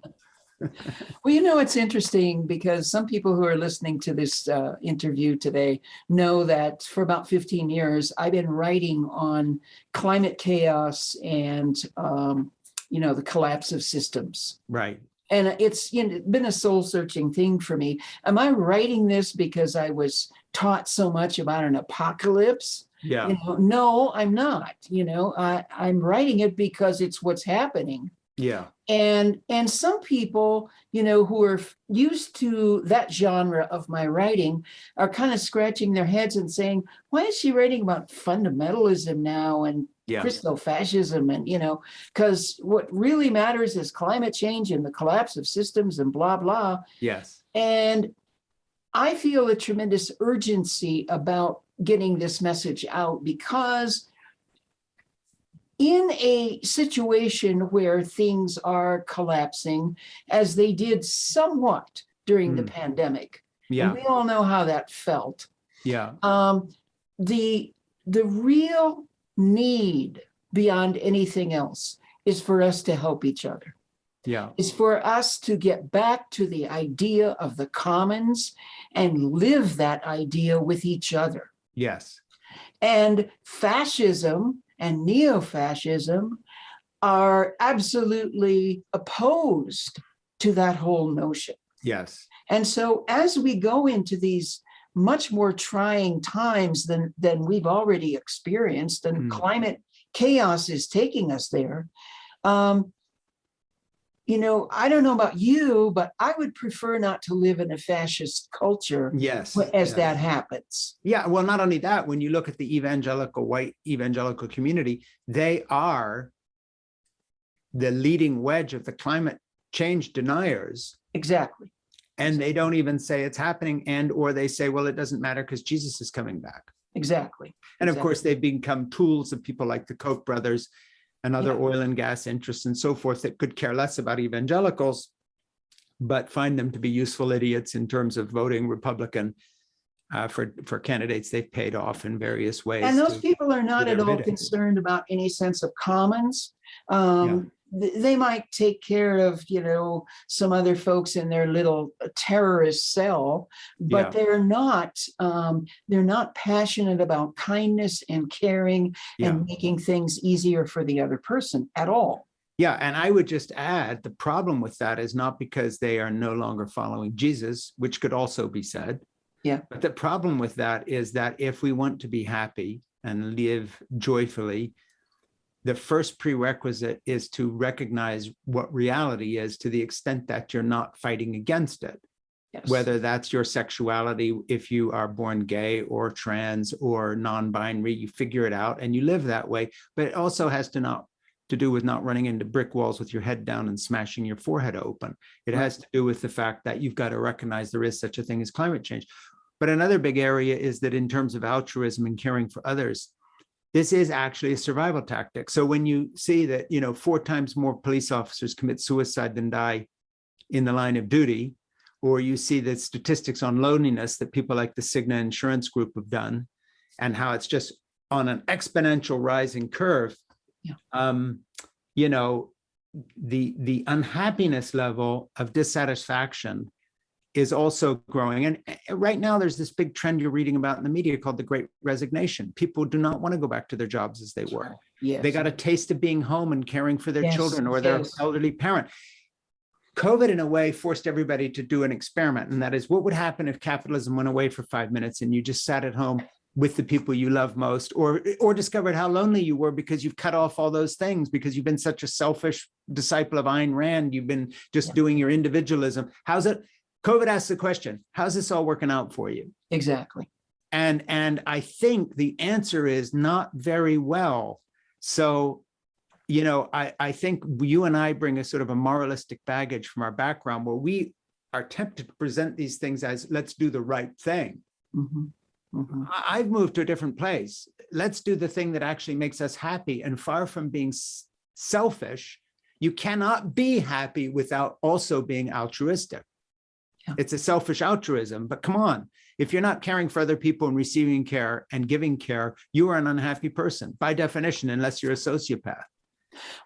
Well, it's interesting because some people who are listening to this interview today know that for about 15 years, I've been writing on climate chaos and, the collapse of systems. Right. And it's been a soul-searching thing for me. Am I writing this because I was taught so much about an apocalypse? Yeah. No, I'm not. I'm writing it because it's what's happening. Yeah. And some people, who are used to that genre of my writing are kind of scratching their heads and saying, why is she writing about fundamentalism now and christo-fascism? And, because what really matters is climate change and the collapse of systems and blah, blah. Yes. And I feel a tremendous urgency about getting this message out because in a situation where things are collapsing, as they did somewhat during the pandemic, and we all know how that felt. Yeah. The real need beyond anything else is for us to help each other. Yeah. Is for us to get back to the idea of the commons and live that idea with each other. Yes. And fascism and neo-fascism are absolutely opposed to that whole notion. Yes. And so as we go into these much more trying times than we've already experienced, and climate chaos is taking us there, I don't know about you, but I would prefer not to live in a fascist culture that happens. Yeah, well, not only that, when you look at the white evangelical community, they are the leading wedge of the climate change deniers. Exactly. And they don't even say it's happening, or they say, well, it doesn't matter because Jesus is coming back. Exactly. And of course, they've become tools of people like the Koch brothers and other oil and gas interests and so forth that could care less about evangelicals, but find them to be useful idiots in terms of voting Republican for candidates they've paid off in various ways. And those people are not at all concerned about any sense of commons. They might take care of, some other folks in their little terrorist cell, but they're not passionate about kindness and caring and making things easier for the other person at all. Yeah, and I would just add, the problem with that is not because they are no longer following Jesus, which could also be said. Yeah. But the problem with that is that if we want to be happy and live joyfully, the first prerequisite is to recognize what reality is to the extent that you're not fighting against it. Yes. Whether that's your sexuality, if you are born gay or trans or non-binary, you figure it out and you live that way. But it also has to do with not running into brick walls with your head down and smashing your forehead open. It has to do with the fact that you've got to recognize there is such a thing as climate change. But another big area is that in terms of altruism and caring for others, this is actually a survival tactic. So when you see that, 4 times more police officers commit suicide than die in the line of duty, or you see the statistics on loneliness that people like the Cigna Insurance Group have done, and how it's just on an exponential rising curve, the unhappiness level of dissatisfaction is also growing. And right now there's this big trend you're reading about in the media called the Great Resignation. People do not want to go back to their jobs as they were. Yes. They got a taste of being home and caring for their children or their elderly parent. COVID, in a way, forced everybody to do an experiment. And that is, what would happen if capitalism went away for 5 minutes and you just sat at home with the people you love most, or discovered how lonely you were because you've cut off all those things, because you've been such a selfish disciple of Ayn Rand. You've been just doing your individualism. How's it? COVID asks the question, how's this all working out for you? Exactly. And I think the answer is not very well. So I think you and I bring a sort of a moralistic baggage from our background where we are tempted to present these things as, let's do the right thing. Mhm. Mhm. I've moved to a different place. Let's do the thing that actually makes us happy. And far from being selfish, you cannot be happy without also being altruistic. Yeah. It's a selfish altruism, but come on. If you're not caring for other people and receiving care and giving care, you are an unhappy person by definition, unless you're a sociopath.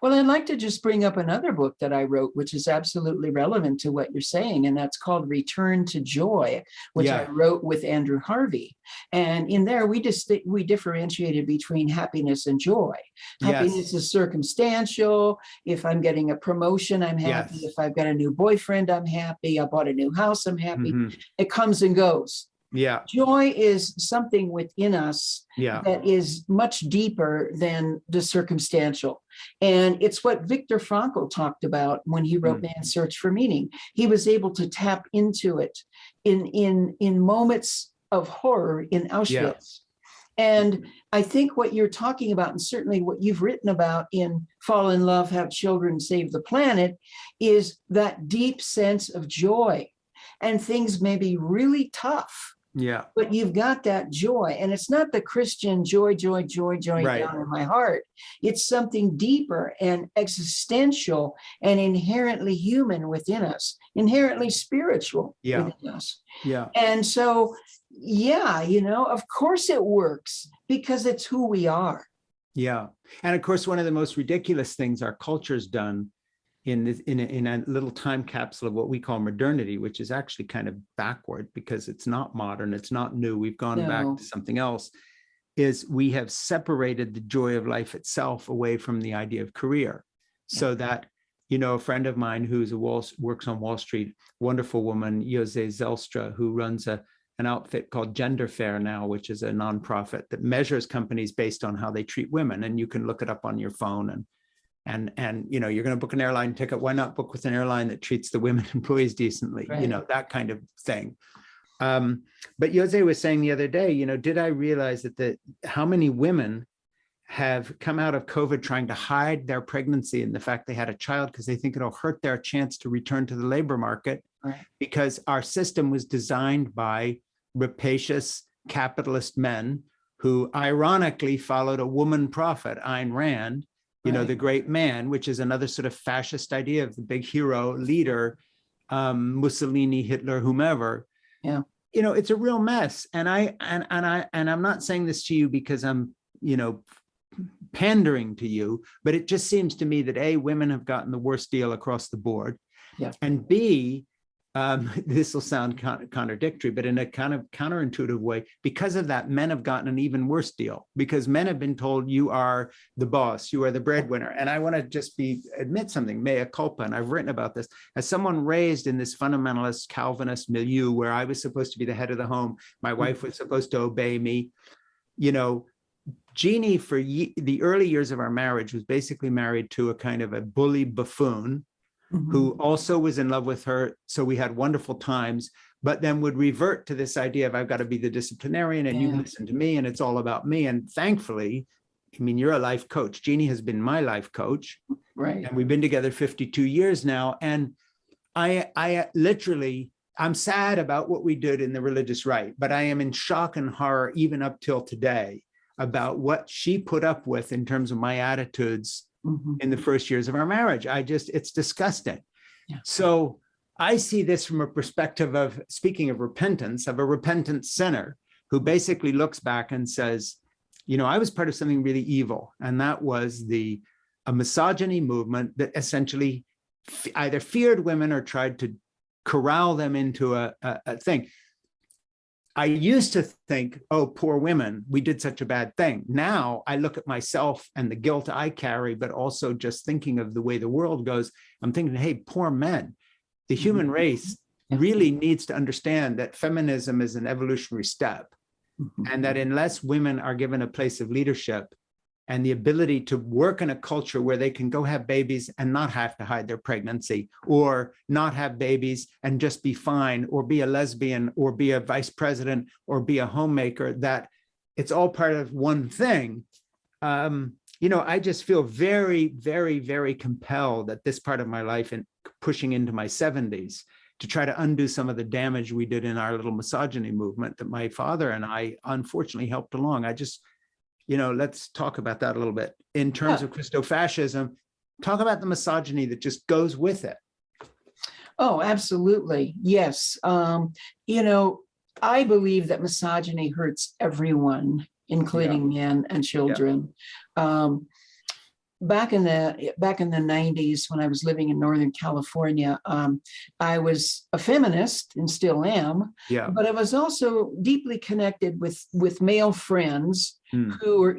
Well, I'd like to just bring up another book that I wrote, which is absolutely relevant to what you're saying, and that's called Return to Joy, which I wrote with Andrew Harvey. And in there, we differentiated between happiness and joy. Happiness is circumstantial. If I'm getting a promotion, I'm happy. If I've got a new boyfriend, I'm happy. I bought a new house, I'm happy. It comes and goes. Yeah. Joy is something within us that is much deeper than the circumstantial. And it's what Viktor Frankl talked about when he wrote Man's Search for Meaning. He was able to tap into it in moments of horror in Auschwitz. And I think what you're talking about, and certainly what you've written about in Fall in Love, Have Children, Save the Planet, is that deep sense of joy. And things may be really tough. Yeah. But you've got that joy. And it's not the Christian joy down in my heart. It's something deeper and existential and inherently human within us, inherently spiritual within us. Yeah. And so, of course it works because it's who we are. Yeah. And of course, one of the most ridiculous things our culture's done in a little time capsule of what we call modernity, which is actually kind of backward because it's not modern, it's not new, we've gone back to something else, is we have separated the joy of life itself away from the idea of career. So that, a friend of mine who's works on Wall Street, wonderful woman, Jose Zelstra, who runs an outfit called Gender Fair now, which is a nonprofit that measures companies based on how they treat women. And you can look it up on your phone and you're going to book an airline ticket. Why not book with an airline that treats the women employees decently? That kind of thing. But Jose was saying the other day, did I realize that how many women have come out of COVID trying to hide their pregnancy and the fact they had a child because they think it'll hurt their chance to return to the labor market, because our system was designed by rapacious capitalist men who ironically followed a woman prophet, Ayn Rand, the great man, which is another sort of fascist idea of the big hero leader, Mussolini, Hitler, whomever. Yeah. It's a real mess. And I'm not saying this to you because I'm, pandering to you, but it just seems to me that A, women have gotten the worst deal across the board. Yeah. And B, this will sound contradictory, but in a kind of counterintuitive way, because of that, men have gotten an even worse deal because men have been told you are the boss, you are the breadwinner. And I want to just admit something, mea culpa, and I've written about this. As someone raised in this fundamentalist Calvinist milieu where I was supposed to be the head of the home, my wife was supposed to obey me, Jeannie, for the early years of our marriage, was basically married to a kind of a bully buffoon who also was in love with her. So we had wonderful times, but then would revert to this idea of I've got to be the disciplinarian and you listen to me and it's all about me. And thankfully, you're a life coach. Jeannie has been my life coach. Right. And we've been together 52 years now. And I literally, I'm sad about what we did in the religious right, but I am in shock and horror even up till today about what she put up with in terms of my attitudes in the first years of our marriage. It's disgusting. Yeah. So I see this from a perspective of, speaking of repentance, of a repentant sinner who basically looks back and says, I was part of something really evil. And that was a misogyny movement that essentially either feared women or tried to corral them into a thing. I used to think, oh, poor women, we did such a bad thing. Now I look at myself and the guilt I carry, but also just thinking of the way the world goes, I'm thinking, hey, poor men. The human race really needs to understand that feminism is an evolutionary step, and that unless women are given a place of leadership and the ability to work in a culture where they can go have babies and not have to hide their pregnancy, or not have babies and just be fine, or be a lesbian, or be a vice president, or be a homemaker, that it's all part of one thing, I just feel very, very, very compelled at this part of my life and pushing into my 70s to try to undo some of the damage we did in our little misogyny movement that my father and I unfortunately helped along. I just, let's talk about that a little bit. In terms of Christofascism, talk about the misogyny that just goes with it. Oh, absolutely. Yes. I believe that misogyny hurts everyone, including men and children. Back in the 90s, when I was living in Northern California, I was a feminist and still am. But I was also deeply connected with male friends who were,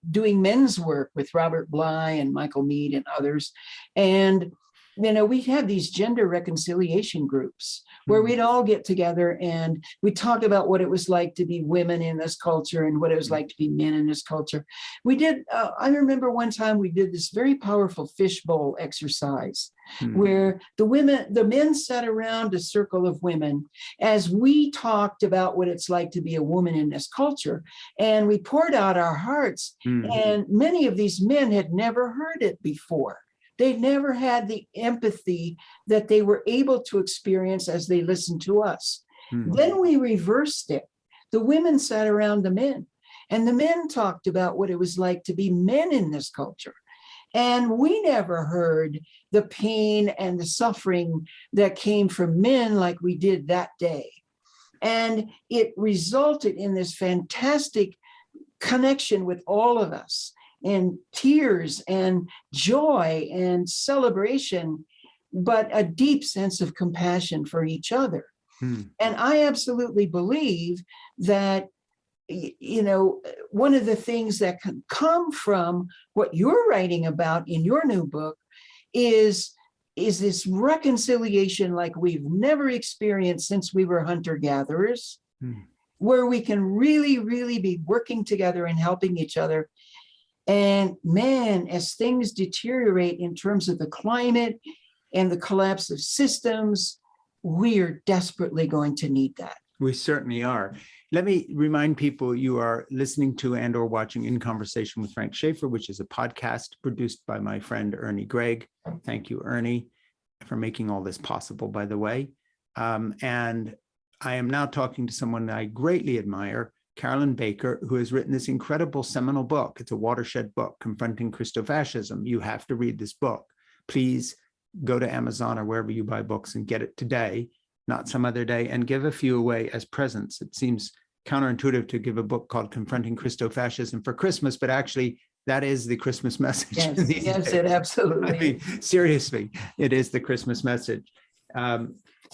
doing men's work with Robert Bly and Michael Mead and others. And we had these gender reconciliation groups where we'd all get together and we'd talk about what it was like to be women in this culture and what it was like to be men in this culture. We did, I remember one time we did this very powerful fishbowl exercise where the men sat around a circle of women as we talked about what it's like to be a woman in this culture. And we poured out our hearts. And many of these men had never heard it before. They never had the empathy that they were able to experience as they listened to us. Then we reversed it. The women sat around the men, and the men talked about what it was like to be men in this culture. And we never heard the pain and the suffering that came from men like we did that day. And it resulted in this fantastic connection with all of us, and tears and joy and celebration, but a deep sense of compassion for each other. And I absolutely believe that, one of the things that can come from what you're writing about in your new book is this reconciliation like we've never experienced since we were hunter-gatherers, where we can really, really be working together and helping each other. And man, as things deteriorate in terms of the climate and the collapse of systems, we are desperately going to need that. We certainly are. Let me remind people you are listening to and or watching In Conversation with Frank Schaeffer, which is a podcast produced by my friend Ernie Gregg. Thank you, Ernie, for making all this possible, by the way. And I am now talking to someone that I greatly admire, Carolyn Baker, who has written this incredible seminal book. It's a watershed book, Confronting Cristofascism. You have to read this book. Please go to Amazon or wherever you buy books and get it today, not some other day, and give a few away as presents. It seems counterintuitive to give a book called Confronting Cristofascism for Christmas, but actually that is the Christmas message. Yes, it absolutely. I mean, seriously, it is the Christmas message.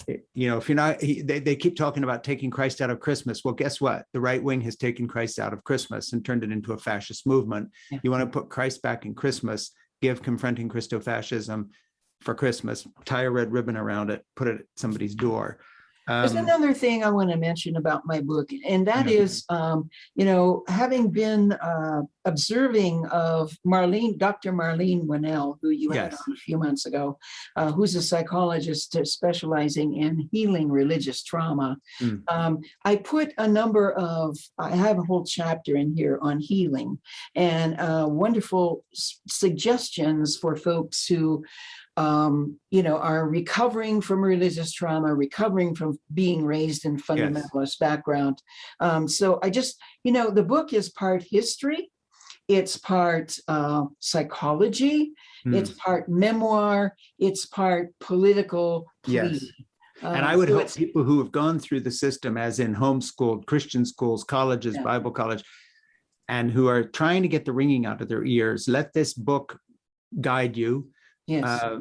If you're not, they keep talking about taking Christ out of Christmas. Well, guess what? The right wing has taken Christ out of Christmas and turned it into a fascist movement. Yeah. You want to put Christ back in Christmas, give Confronting Cristofascism for Christmas, tie a red ribbon around it, put it at somebody's door. There's another thing I want to mention about my book, and that is, having been observing of Dr. Marlene Winnell, who you had on a few months ago, who's a psychologist specializing in healing religious trauma. I put I have a whole chapter in here on healing and wonderful suggestions for folks who are recovering from religious trauma, recovering from being raised in fundamentalist background. So I just, the book is part history, it's part psychology, it's part memoir, it's part political plea. Yes. And I would hope people who have gone through the system, as in homeschooled, Christian schools, colleges, Bible college, and who are trying to get the ringing out of their ears, let this book guide you. Yes.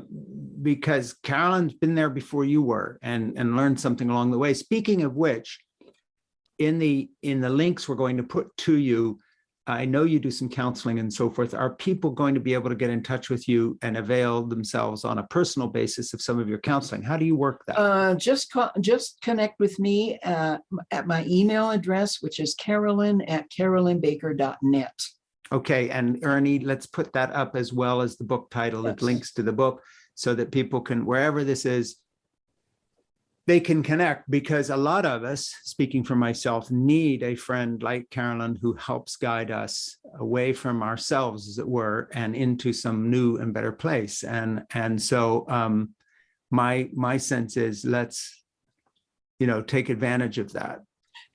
Because Carolyn's been there before you were and learned something along the way. Speaking of which, in the links we're going to put to you, I know you do some counseling and so forth. Are people going to be able to get in touch with you and avail themselves on a personal basis of some of your counseling? How do you work that? Just connect with me at my email address, which is carolyn@carolynbaker.net. Okay, and Ernie, let's put that up as well as the book title. It links to the book so that people can, wherever this is, they can connect, because a lot of us, speaking for myself, need a friend like Carolyn who helps guide us away from ourselves, as it were, and into some new and better place. And so my sense is, let's, take advantage of that.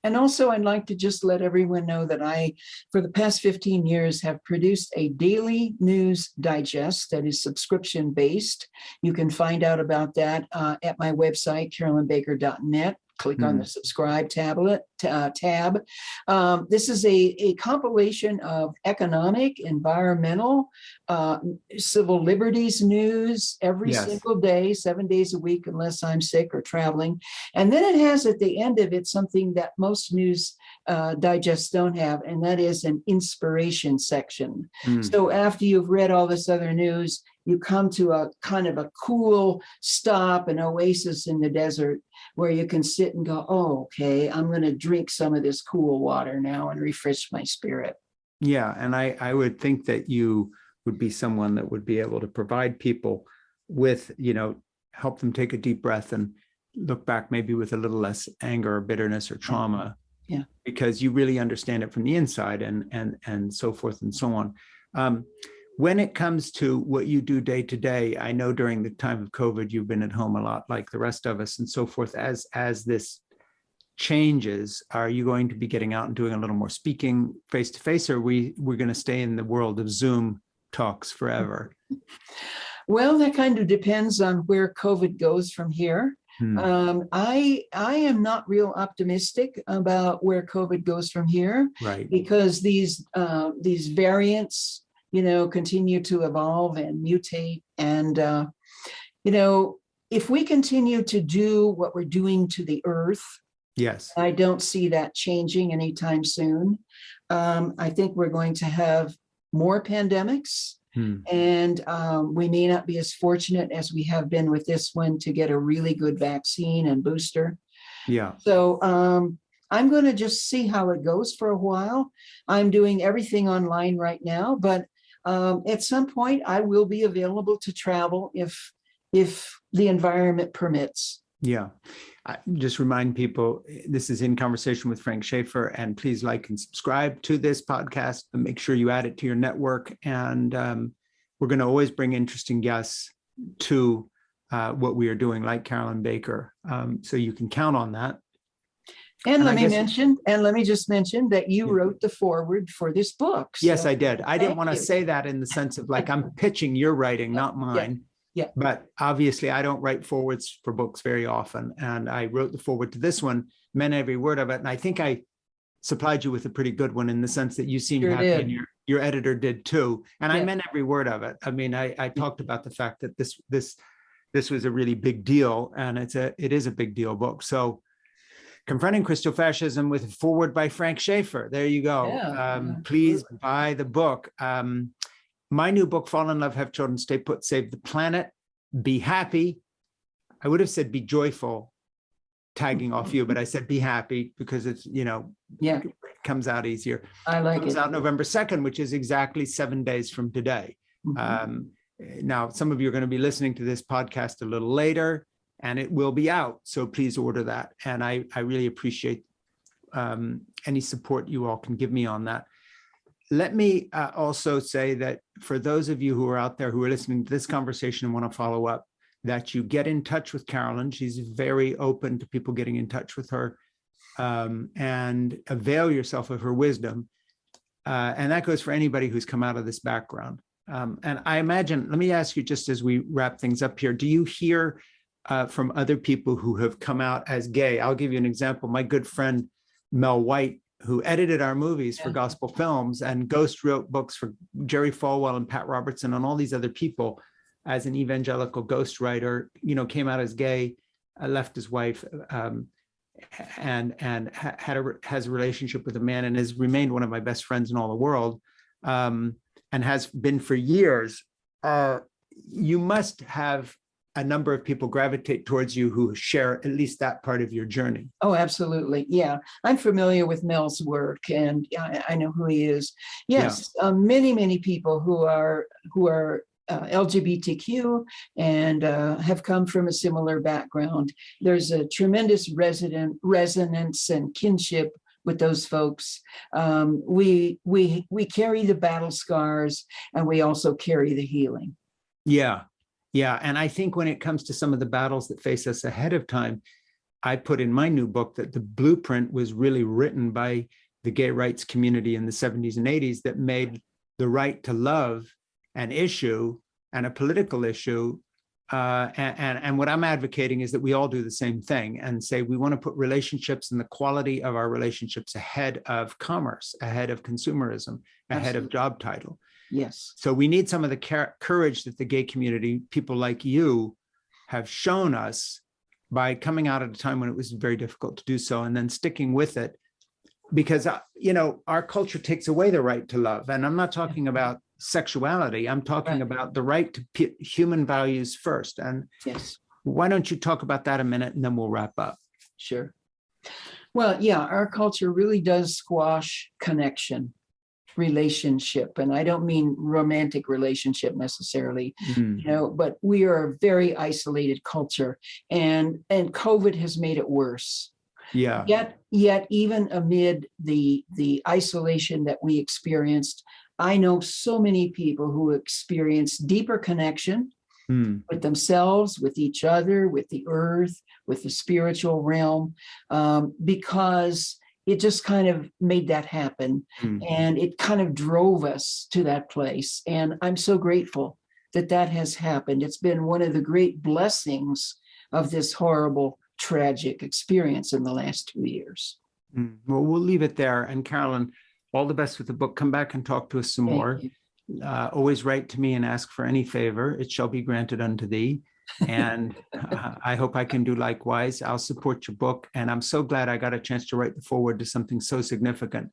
And also, I'd like to just let everyone know that I, for the past 15 years, have produced a daily news digest that is subscription-based. You can find out about that at my website, carolynbaker.net. Click on the subscribe tab. This is a compilation of economic, environmental, civil liberties news every single day, 7 days a week, unless I'm sick or traveling. And then it has at the end of it something that most news digests don't have, and that is an inspiration section. So after you've read all this other news, you come to a kind of a cool stop, an oasis in the desert, where you can sit and go, oh, okay, I'm going to drink some of this cool water now and refresh my spirit. Yeah, and I would think that you would be someone that would be able to provide people with, help them take a deep breath and look back maybe with a little less anger or bitterness or trauma. Yeah. Because you really understand it from the inside, and so forth and so on. When it comes to what you do day to day, I know during the time of COVID, you've been at home a lot like the rest of us and so forth. As this changes, are you going to be getting out and doing a little more speaking face to face, or we're going to stay in the world of Zoom talks forever? Well, that kind of depends on where COVID goes from here. I am not real optimistic about where COVID goes from here, right? Because these variants, continue to evolve and mutate. And, if we continue to do what we're doing to the earth, yes, I don't see that changing anytime soon. I think we're going to have more pandemics, and we may not be as fortunate as we have been with this one to get a really good vaccine and booster. Yeah. So I'm going to just see how it goes for a while. I'm doing everything online right now, but at some point I will be available to travel if the environment permits. Yeah. I just remind people, this is In Conversation with Frank Schaeffer, and please like and subscribe to this podcast and make sure you add it to your network. And we're going to always bring interesting guests to what we are doing, like Carolyn Baker. So you can count on that. And let me just mention that you wrote the foreword for this book. So yes, I did. I didn't want to say that in the sense of like I'm pitching your writing, not mine. Yeah. But obviously, I don't write forewords for books very often. And I wrote the foreword to this one, meant every word of it. And I think I supplied you with a pretty good one in the sense that you seemed happy, and your editor did too. And I meant every word of it. I mean, I talked about the fact that this was a really big deal, and it is a big deal book. So Confronting Cristofascism with a foreword by Frank Schaeffer. There you go. Please buy the book. My new book, Fall in Love, Have Children, Stay Put, Save the Planet, Be Happy. I would have said be joyful, tagging off you, but I said be happy because it's, it comes out easier. I like it. Comes out November 2nd, which is exactly 7 days from today. Now, some of you are going to be listening to this podcast a little later, and it will be out. So please order that. And I really appreciate any support you all can give me on that. Let me also say that for those of you who are out there who are listening to this conversation and want to follow up, that you get in touch with Carolyn. She's very open to people getting in touch with her, and avail yourself of her wisdom. And that goes for anybody who's come out of this background. And I imagine, let me ask you just as we wrap things up here, do you hear from other people who have come out as gay? I'll give you an example. My good friend, Mel White, who edited our movies for Gospel Films and ghost wrote books for Jerry Falwell and Pat Robertson and all these other people as an evangelical ghostwriter, came out as gay, left his wife, and has a relationship with a man, and has remained one of my best friends in all the world, and has been for years. You must have a number of people gravitate towards you who share at least that part of your journey. Oh, absolutely. Yeah. I'm familiar with Mel's work, and I know who he is. Yes. Many people who are LGBTQ and have come from a similar background. There's a tremendous resonance and kinship with those folks. We carry the battle scars, and we also carry the healing. Yeah, yeah. And I think when it comes to some of the battles that face us ahead of time, I put in my new book that the blueprint was really written by the gay rights community in the 70s and 80s that made the right to love an issue and a political issue. And what I'm advocating is that we all do the same thing and say we want to put relationships and the quality of our relationships ahead of commerce, ahead of consumerism, ahead of job title. Yes. So we need some of the courage that the gay community, people like you, have shown us by coming out at a time when it was very difficult to do so and then sticking with it. Because, our culture takes away the right to love. And I'm not talking about sexuality. I'm talking about the right to put human values first. And yes, why don't you talk about that a minute and then we'll wrap up. Sure. Well, yeah, our culture really does squash connection, relationship. And I don't mean romantic relationship necessarily, but we are a very isolated culture, and COVID has made it worse. Yeah. Yet even amid the isolation that we experienced, I know so many people who experience deeper connection with themselves, with each other, with the earth, with the spiritual realm, because it just kind of made that happen. And it kind of drove us to that place. And I'm so grateful that that has happened. It's been one of the great blessings of this horrible, tragic experience in the last 2 years. Well, we'll leave it there. And Carolyn, all the best with the book. Come back and talk to us some more. Always write to me and ask for any favor. It shall be granted unto thee. And I hope I can do likewise. I'll support your book. And I'm so glad I got a chance to write the foreword to something so significant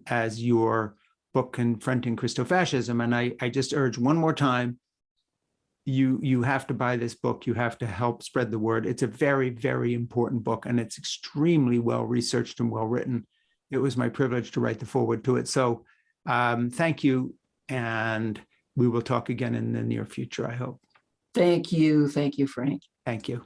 as your book, Confronting Cristofascism. And I just urge one more time, you have to buy this book. You have to help spread the word. It's a very, very important book, and it's extremely well researched and well written. It was my privilege to write the foreword to it. So thank you. And we will talk again in the near future, I hope. Thank you. Thank you, Frank. Thank you.